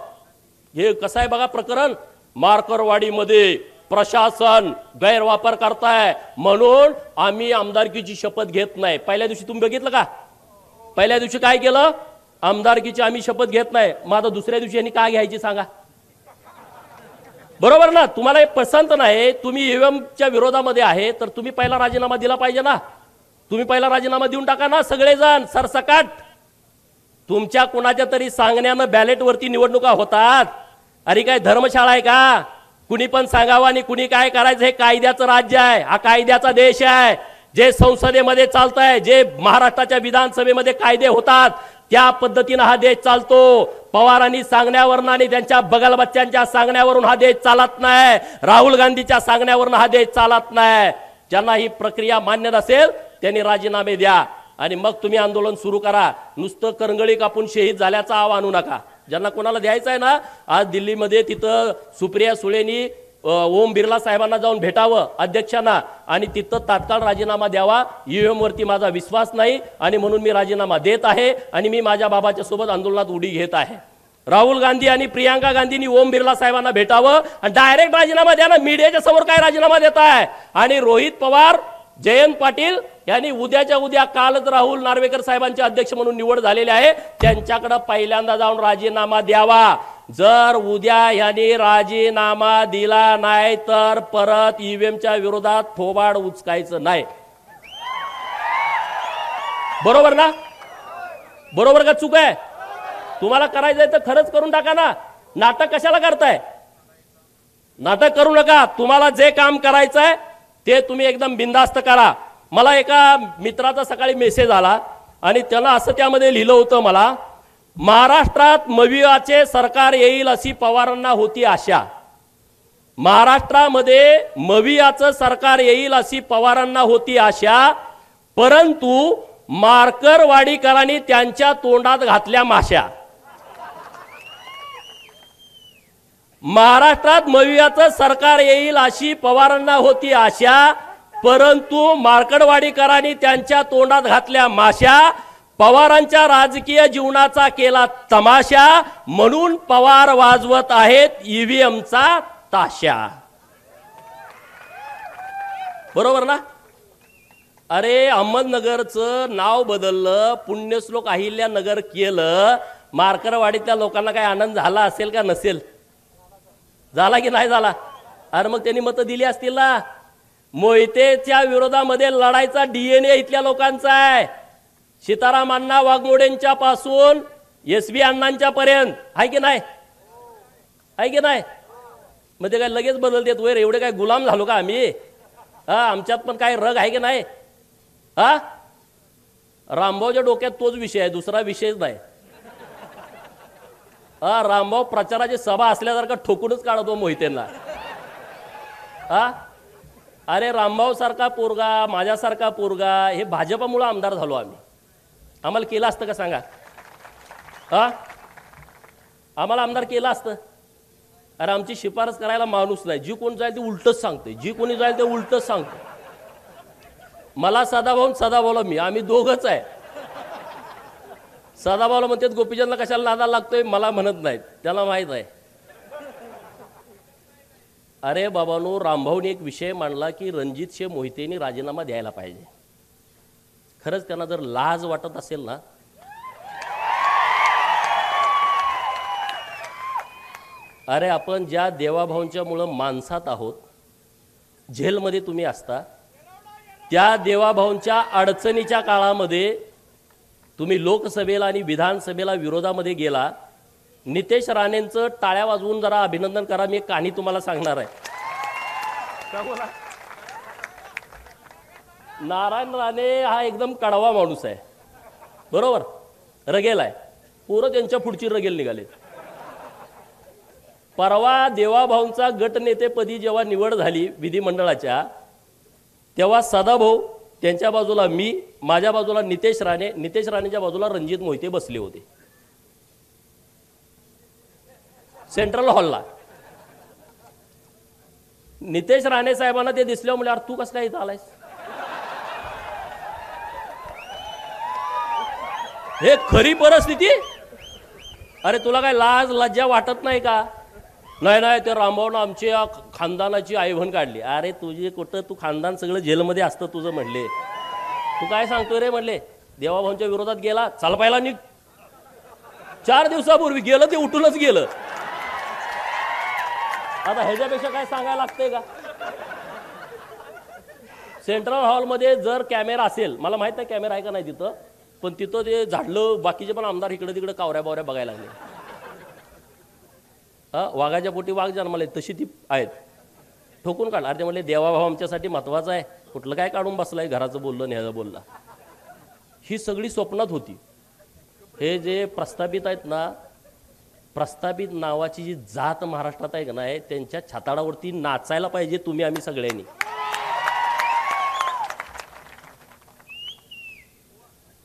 हे कसं आहे बघा प्रकरण, मार्करवाडीमध्ये प्रशासन गैरवापर करताय म्हणून आम्ही आमदारकीची शपथ घेत नाही। पहिल्या दिवशी तुम्ही बघितलं का? पहिल्या दिवशी काय केलं? आमदारकीची आम्ही शपथ घेत नाही। माझा दुसऱ्या दिवशी यांनी काय घ्यायची सांगा? बरोबर ना? तुम्हाला हे पसंत नाही, तुम्ही ईव्हीएमच्या विरोधामध्ये आहे, तर तुम्ही पहिला राजीनामा दिला पाहिजे ना। तुम्ही पहिला राजीनामा देऊन टाका ना सगळेजण सरसकट। तुमच्या कुणाच्या तरी सांगण्यानं बॅलेटवरती निवडणुका होतात। अरे काय धर्मशाळा आहे का? कुणी पण सांगावं आणि कुणी काय करायचं? हे कायद्याचं राज्य आहे, हा कायद्याचा देश आहे। जे संसदेमध्ये चालतंय, जे महाराष्ट्राच्या विधानसभेमध्ये कायदे होतात त्या पद्धतीने हा देश चालतो। पवारांनी सांगण्यावरून आणि त्यांच्या बगलबच्च्यांच्या सांगण्यावरून हा देश चालत नाही, राहुल गांधीच्या सांगण्यावरून हा देश चालत नाही। ज्यांना ही प्रक्रिया मान्य नसेल त्यांनी राजीनामे द्या आणि मग तुम्ही आंदोलन सुरू करा। नुसतं करंगळी कापून शहीद झाल्याचा आव आणू नका। ज्यांना कोणाला द्यायचं आहे ना, आज दिल्लीमध्ये तिथं सुप्रिया सुळेंनी ओम बिर्ला साहेबांना जाऊन भेटावं अध्यक्षांना आणि तिथं तात्काळ राजीनामा द्यावा। ईव्हीएम वरती माझा विश्वास नाही आणि म्हणून मी राजीनामा देत आहे आणि मी माझ्या बाबाच्या सोबत आंदोलनात उडी घेत आहे। राहुल गांधी आणि प्रियांका गांधींनी ओम बिर्ला साहेबांना भेटावं आणि डायरेक्ट राजीनामा द्या ना। मीडियाच्या समोर काय राजीनामा देताय? आणि रोहित पवार, जयंत पाटील यांनी उद्याच्या उद्या, कालच राहुल नार्वेकर साहेबांचे अध्यक्ष म्हणून निवड झालेली आहे, त्यांच्याकडे पहिल्यांदा जाऊन राजीनामा द्यावा। जर उद्या यांनी राजीनामा दिला नाही तर परत ईव्हीएमच्या विरोधात थोबाड उचकायचं नाही। बरोबर ना? बरोबर का चूक आहे? तुम्हाला करायचंय तर खरंच करून टाका ना। नाटक कशाला करताय? नाटक करू नका। तुम्हाला जे काम करायचंय ते तुम्ही एकदम बिनधास्त करा। मला एका मित्राचा सकाळी मेसेज आला आणि त्याला असं त्यामध्ये लिहिलं होतं, मला महाराष्ट्रात मविआचे सरकार येईल अशी पवारांना होती आशा। महाराष्ट्रामध्ये मविआचं सरकार येईल अशी पवारांना होती आशा, परंतु मार्करवाडीकरांनी त्यांच्या तोंडात घातल्या माश्या। महाराष्ट्रात मविआचं सरकार येईल अशी पवारांना होती आशा, परंतु मार्करवाडीकरांनी त्यांच्या तोंडात घातल्या माश्या। पवारांच्या राजकीय जीवनाचा केला तमाशा, म्हणून पवार वाजवत आहेत ईव्हीएमचा ताशा। बरोबर ना? अरे अहमदनगरचं नाव बदललं, पुण्यश्लोक अहिल्यानगर केलं. मार्करवाडीतल्या लोकांना काय आनंद झाला असेल का नसेल? झाला की नाही झाला? अरे मग त्यांनी मतं दिली असतील ना. मोहितेच्या विरोधामध्ये लढायचा डीएनए इथल्या लोकांचा आहे. सीताराम अण्णा वाघमोडेंच्या पासून एसबी अण्णांच्या पर्यंत आहे की नाही? आहे की नाही? मग ते काय लगेच बदलतेत वैर? एवढे काय गुलाम झालो का आम्ही? हा, आमच्यात पण काय रग आहे की नाही? हा, रामभाऊच्या डोक्यात तोच विषय आहे, दुसरा विषयच नाही. हा, रामभाऊ प्रचाराची सभा असल्यासारखा ठोकूनच काढतो मोहितेंना. हा, अरे रामभाऊ सारखा पोरगा, माझ्यासारखा पोरगा, हे भाजपामुळे आमदार झालो आम्ही. आम्हाला केलं असतं का सांगा? हा, आम्हाला आमदार केलं असतं? अरे आमची शिफारस करायला माणूस नाही. जी कोण जाईल ते उलटच सांगते, जी कोणी जाईल ते उलटच सांगते. मला सदाभाऊला मी, आम्ही दोघंच आहे. सदाभाऊला म्हणतात गोपीचंदला कशाला नादाला लागतोय, मला म्हणत नाहीत, त्याला माहित आहे. अरे बाबांनो, रामभाऊने एक विषय मांडला की रणजितसिंह मोहितेंनी राजीनामा द्यायला पाहिजे. खरंच त्यांना जर लाज वाटत असेल ना, अरे आपण ज्या देवाभाऊंच्या मुळे माणसात आहोत, जेलमध्ये तुम्ही असता, त्या देवाभाऊंच्या अडचणीच्या काळामध्ये तुम्ही लोकसभेला आणि विधानसभेला विरोधामध्ये गेला. नितेश राणेंचं टाळ्या वाजवून जरा अभिनंदन करा. मी एक कहाणी तुम्हाला सांगणार आहे. नारायण राणे हा एकदम कडवा माणूस आहे, बरोबर, रगेल आहे. पोरं त्यांच्या पुढची रगेल निघाले. परवा देवाभाऊंचा गटनेतेपदी जेव्हा निवड झाली विधिमंडळाच्या, तेव्हा सदाभाऊ, त्यांच्या बाजूला मी, माझ्या बाजूला नितेश राणे, नितेश राणेच्या बाजूला रणजित मोहिते बसले होते सेंट्रल हॉलला. नितेश राणे साहेबांना ते दिसल्यावर म्हणले, अरे तू कसं काय इथं आलायस? हे खरी परिस्थिती. अरे तुला काय लाज लज्जा वाटत नाही का? नाही नाही, ते रामभाऊनं आमच्या खानदानाची आईभण काढली. अरे तुझी कुठं, तू खानदान सगळं जेलमध्ये असतं तुझं म्हणले. तू काय सांगतोय रे म्हणले? देवाभाऊंच्या विरोधात गेला, चाल पाहिला निघ. 4 दिवसापूर्वी गेलं ते उठूनच गेलं. आता ह्याच्यापेक्षा काय सांगायला लागतंय का? सेंट्रल हॉलमध्ये जर कॅमेरा असेल, मला माहित नाही कॅमेरा आहे का नाही तिथं, पण तिथं ते झाडलं, बाकीचे पण आमदार इकडे तिकडे कावऱ्या बावऱ्या बघायला लागले. वाघाच्या पोटी वाघ जन्माले तशी ती आहेत. ठोकून काढ. अरे ते म्हणले देवाभाऊ आमच्यासाठी महत्वाचा आहे, कुठलं काय काढून बसलाय, घराचं बोललं न्याचं बोलला. ही सगळी स्वप्नात होती. हे जे प्रस्थापित आहेत ना, प्रस्थापित नावाची जी जात महाराष्ट्रात आहे का नाही, त्यांच्या छाताडावरती नाचायला पाहिजे तुम्ही आम्ही सगळ्यांनी.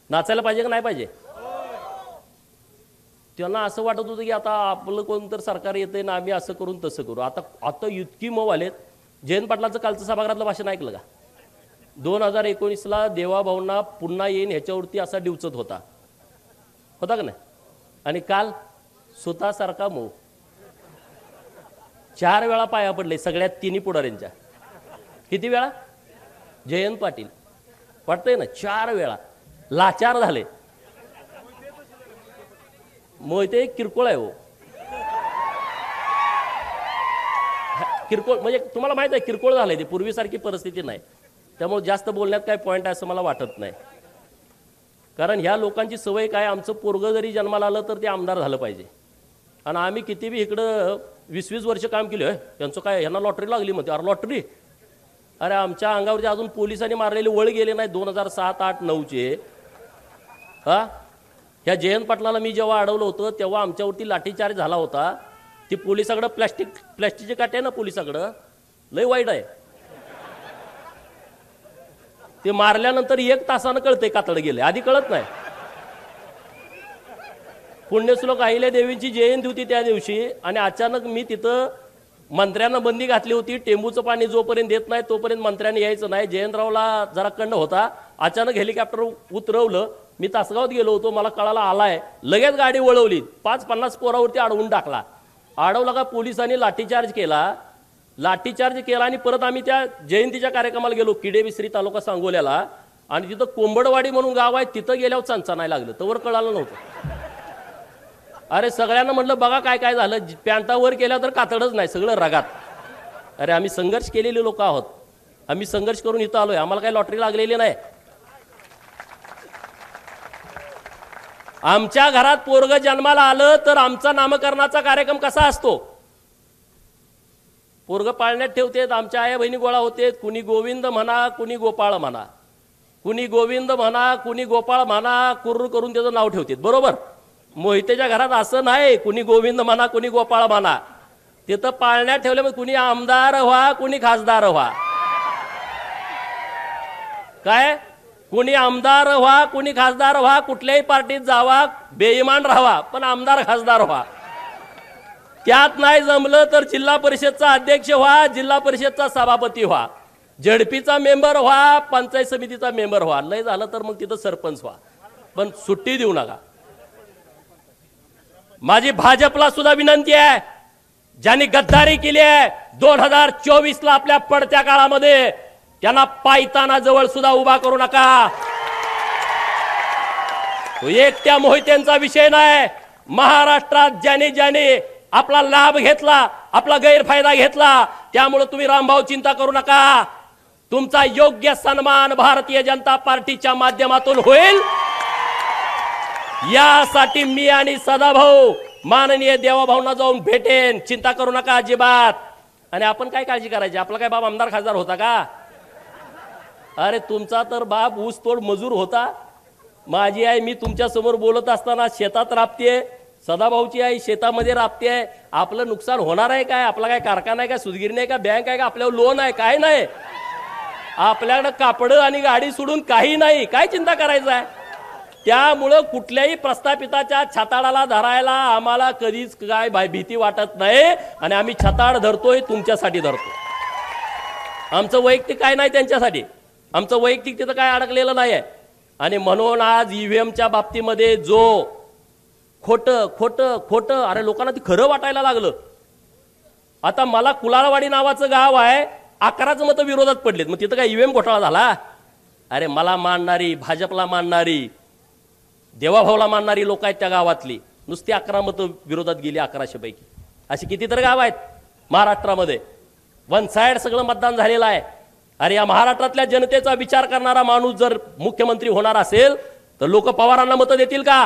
नाचायला पाहिजे का नाही पाहिजे? त्यांना असं वाटत होतं की आता आपलं कोणतं सरकार येतंय ना, आम्ही असं करून तसं करू. आता इतकी मऊ आलेत. जयंत पाटलाचं कालचं सभागृहातलं भाषण ऐकलं का? 2019ला देवाभाऊंना पुन्हा येईन ह्याच्यावरती असा डिवचत होता का नाही? आणि काल स्वतःसारखा मऊ. 4 वेळा पाया पडले सगळ्यात तिन्ही पुढाऱ्यांच्या. किती वेळा? जयंत पाटील वाटतंय ना, 4 वेळा लाचार झाले. मोहिते किरकोळ आहे हो, किरकोळ म्हणजे तुम्हाला माहित आहे किरकोळ झालंय ते, पूर्वीसारखी परिस्थिती नाही. त्यामुळे जास्त बोलण्यात काय पॉईंट आहे असं मला वाटत नाही. कारण ह्या लोकांची सवय काय, आमचं पोरगं जरी जन्माला आलं तर ते आमदार झालं पाहिजे. आणि आम्ही किती बी इकडं 20-20 वर्ष काम केलं, त्यांचं काय ह्यांना लॉटरी लागली म्हणते. अरे लॉटरी? अरे आमच्या अंगावरचे अजून पोलिसांनी मारलेले वळ गेले नाही 2007, 8, 9चे. हा, ह्या जयंत पाटलाला मी जेव्हा अडवलं होतं तेव्हा आमच्यावरती लाठीचार्ज झाला होता. ती पोलिसाकडं प्लॅस्टिकचे काटे आहे ना, पोलिसाकडं लय वाईट आहे. ते मारल्यानंतर 1 तासानं कळतंय कातड गेले, आधी कळत नाही. पुण्यश्लोक अहिल्या देवींची जयंती होती त्या दिवशी, आणि अचानक मी तिथं मंत्र्यांना बंदी घातली होती. टेंबूचं पाणी जोपर्यंत देत नाही तोपर्यंत मंत्र्यांनी यायचं नाही. जयंतरावला जरा कंड होता. अचानक हेलिकॉप्टर उतरवलं. मी तासगावात गेलो होतो, मला कळाला आलाय, लगेच गाडी वळवली. 5-50 पोरावरती अडवून टाकला. अडवला का पोलिसांनी लाठीचार्ज केला. लाठीचार्ज केला आणि परत आम्ही त्या जयंतीच्या कार्यक्रमाला गेलो किडेबिसरी तालुका सांगोल्याला आणि तिथं कोंबडवाडी म्हणून गाव आहे तिथं गेल्यावर चणचणायला लागलं तवर कळालं नव्हतं. अरे सगळ्यांना म्हटलं बघा काय काय झालं पॅन्टावर केल्या तर कातडच नाही सगळं रगात. अरे आम्ही संघर्ष केलेले लोक आहोत आम्ही संघर्ष करून इथं आलोय आम्हाला काही लॉटरी लागलेली नाही. आमच्या घरात पोरग जन्माला आलं तर आमचा नामकरणाचा कार्यक्रम कसा असतो पोरग पाळण्यात ठेवतेत आमच्या आया बहिणी गोळा होते कुणी गोविंद म्हणा कुणी गोपाळ म्हणा कुणी गोविंद म्हणा कुणी गोपाळ म्हणा कुर्र करून त्याचं नाव ठेवतात बरोबर. मोहितेच्या घरात असं नाही कुणी गोविंद म्हणा कुणी गोपाळ म्हणा तिथं पाळण्यात ठेवल्यामुळे कुणी आमदार व्हा कुणी खासदार व्हा काय कुणी आमदार व्हा कुणी खासदार व्हा कुठल्याही पार्टीत जावा बेईमान राहावा पण आमदार खासदार व्हा. त्यात नाही जमलं तर जिल्हा परिषदचा अध्यक्ष व्हा जिल्हा परिषदचा सभापती व्हा झडपीचा मेंबर व्हा पंचायत समितीचा मेंबर व्हा लय झालं तर मग तिथं सरपंच व्हा पण सुट्टी देऊ नका. माझी भाजपला सुद्धा विनंती आहे ज्यांनी गद्दारी केली आहे 2024 ला आपल्या पडत्या काळामध्ये त्यांना पायताना जवळ सुद्धा उभा करू नका. तो एकट्या मोहित्यांचा विषय नाही महाराष्ट्रात ज्याने ज्याने आपला लाभ घेतला आपला गैरफायदा घेतला त्यामुळे तुम्ही रामभाऊ चिंता करू नका. तुमचा योग्य सन्मान भारतीय जनता पार्टीच्या माध्यमातून होईल यासाठी मी आणि सदाभाऊ माननीय देवाभाऊंना जाऊन भेटेन चिंता करू नका अजिबात. आणि आपण काय काळजी करायची आपला काय बाप आमदार खासदार होता का अरे तुमचा तर बाप ऊसतोड मजूर होता. माझी आई मी तुमच्या समोर बोलत असताना शेतात राबते सदाभाऊची आई शेतामध्ये राबते. आपलं नुकसान होणार आहे काय आपला काय कारखाना आहे का सुदगिरी नाही का बँक आहे का आपल्यावर लोन आहे काय नाही आपल्याकडे कापड आणि गाडी सोडून काही नाही काय चिंता करायचं आहे. त्यामुळं कुठल्याही प्रस्थापिताच्या छताडाला धरायला आम्हाला कधीच काय भीती वाटत नाही आणि आम्ही छताड धरतोय तुमच्यासाठी धरतो. आमचं वैयक्तिक काय नाही त्यांच्यासाठी आमचं वैयक्तिक तिथं काय अडकलेलं नाही आहे. आणि म्हणून आज ईव्हीएमच्या बाबतीमध्ये जो खोटं खोटं खोटं अरे लोकांना ती खरं वाटायला लागलं. आता मला कुलाळवाडी नावाचं गाव आहे 11च मतं विरोधात पडलेत मग तिथं काय ईव्हीएम घोटाळा झाला. अरे मला मानणारी भाजपला मानणारी देवाभाऊला मानणारी लोक आहेत त्या गावातली नुसती 11 मतं विरोधात गेली 1100 पैकी. अशी कितीतरी गाव आहेत महाराष्ट्रामध्ये वन साइड सगळं मतदान झालेलं आहे. अरे या महाराष्ट्रातल्या जनतेचा विचार करणारा माणूस जर मुख्यमंत्री होणार असेल तर लोक पवारांना मतं देतील का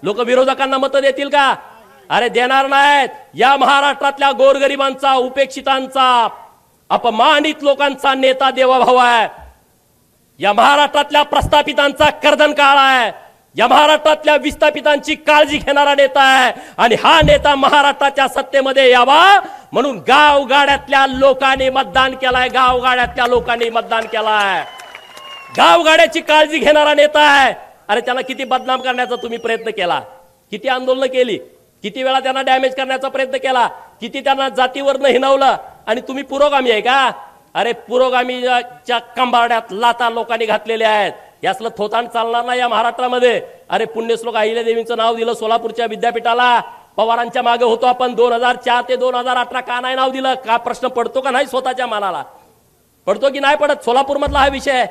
लोक विरोधकांना मतं देतील का अरे देणार नाहीत. या महाराष्ट्रातल्या गोरगरिबांचा उपेक्षितांचा अपमानित लोकांचा नेता देवाभाऊ आहे. या महाराष्ट्रातल्या प्रस्थापितांचा कर्दन काळ आहे. या महाराष्ट्रातल्या विस्थापितांची काळजी घेणारा नेता आहे आणि हा नेता महाराष्ट्राच्या सत्तेमध्ये यावा म्हणून गावगाड्यातल्या लोकांनी मतदान केलाय गावगाड्यातल्या लोकांनी मतदान केलाय. गावगाड्याची काळजी घेणारा नेता आहे. अरे त्यांना किती बदनाम करण्याचा तुम्ही प्रयत्न केला किती आंदोलन केली किती वेळा त्यांना डॅमेज करण्याचा प्रयत्न केला किती त्यांना जातीवरनं हिणवलं आणि तुम्ही पुरोगामी आहे का अरे पुरोगामीच्या कंबारड्यात लाता लोकांनी घातलेल्या आहेत. यासलं थोतांड चालणार नाही या महाराष्ट्रामध्ये. अरे पुण्यश्लोक अहिल्यादेवींचं नाव दिलं सोलापूरच्या विद्यापीठाला पवारांच्या मागे होतो आपण 2004 ते 2018 का नाही नाव दिलं का प्रश्न पडतो का नाही स्वतःच्या मनाला पडतो की नाही पडत. सोलापूर मधला हा विषय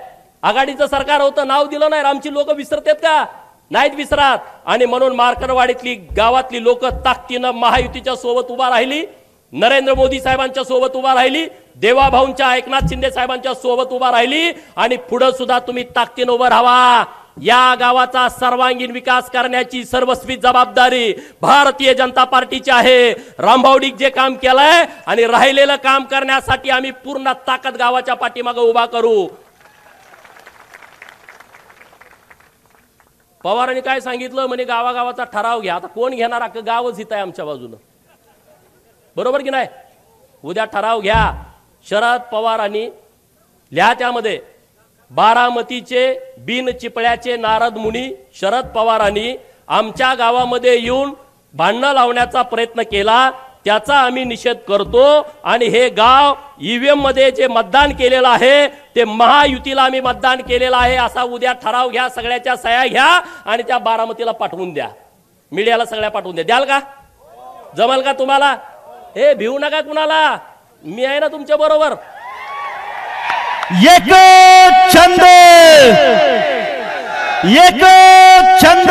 आघाडीचं सरकार होतं नाव दिलं नाही आमची लोक विसरतात का नाहीत विसरात. आणि म्हणून मार्करवाडीतली गावातली लोक ताकदीनं महायुतीच्या सोबत उभा राहिली नरेंद्र मोदी साहेबांच्या सोबत उभा राहिली देवाभाऊंच्या एकनाथ शिंदे साहेबांच्या सोबत उभा राहिली आणि पुढे सुद्धा तुम्ही ताकदीनं उभं राहा. या गावाचा सर्वांगीण विकास करण्याची सर्वस्वी जबाबदारी भारतीय जनता पार्टीची आहे. रामभाऊडीक जे काम केलंय आणि राहिलेलं काम करण्यासाठी आम्ही पूर्ण ताकद गावाच्या पाठीमागे उभा करू. पवारांनी काय सांगितलं म्हणे गावागावाचा ठराव घ्या. आता कोण घेणार अख्खं गावच हित आहे आमच्या बाजूनं बरोबर की नाही. उद्या ठराव घ्या शरद पवारांनी लिहा त्यामध्ये बारामतीचे बिन चिपळ्याचे नारद मुनी शरद पवारांनी आमच्या गावामध्ये येऊन भांडणं लावण्याचा प्रयत्न केला त्याचा आम्ही निषेध करतो आणि हे गाव ईव्हीएम मध्ये जे मतदान केलेलं आहे ते महायुतीला आम्ही मतदान केलेलं आहे असा उद्या ठराव घ्या सगळ्याच्या सह्या घ्या आणि त्या बारामतीला पाठवून द्या मीडियाला सगळ्या पाठवून द्या. द्याल का जमल का तुम्हाला. हे भिवू नका कुणाला मी आहे ना तुमच्या बरोबर. एक छंद, एक छंद.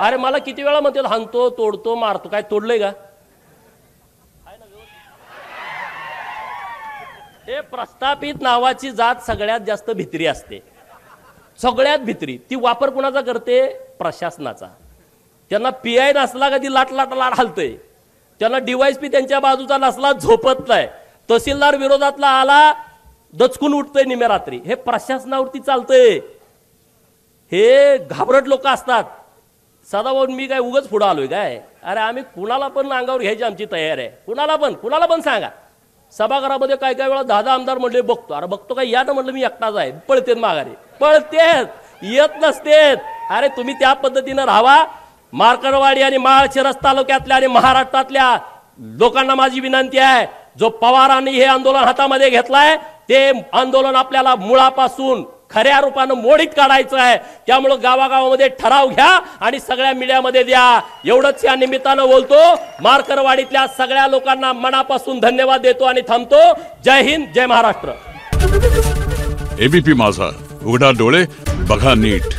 अरे मला किती वेळा म्हणते हाणतो, तोडतो, मारतो. काय तोडलंय का? हे प्रस्थापित नावाची जात सगळ्यात जास्त भित्री असते, सगळ्यात भित्री. ती वापर कुणाचा करते? प्रशासनाचा. त्यांना पीआय नसला का ती लाट लाट लाट हलतंय. त्यांना डीवायसपी त्यांच्या बाजूचा नसला झोपत नाही. तहसीलदार विरोधातला आला दचकून उठतंय निम्या रात्री. हे प्रशासनावरती चालतंय. हे घाबरट लोक असतात. सदाभाऊ मी काय उगाच पुढे आलोय काय? अरे आम्ही कुणाला पण अंगावर घ्यायची आमची तयार आहे. कुणाला पण सांगा. सभागृहामध्ये काय काय वेळा 10 आमदार म्हणले बघतो. अरे बघतो काय? या ना म्हणलं मी एकटाच आहे. पळतेत माघारी, पळतेत, येत नसतेत. अरे तुम्ही त्या पद्धतीनं राहावा. मार्कडवाडी आणि माळशिरस तालुक्यातल्या आणि महाराष्ट्रातल्या लोकांना माझी विनंती आहे, जो पवारांनी हे आंदोलन हातामध्ये घेतलाय ते आंदोलन आपल्याला मुळापासून खऱ्या रूपानं मोडीत काढायचं आहे. त्यामुळे गावागावामध्ये ठराव घ्या आणि सगळ्या मीडियामध्ये द्या. एवढंच या निमित्तानं बोलतो. मार्कडवाडीतल्या सगळ्या लोकांना मनापासून धन्यवाद देतो आणि थांबतो. जय हिंद, जय महाराष्ट्र. एबीपी माझा, उघडा डोळे बघा नीट.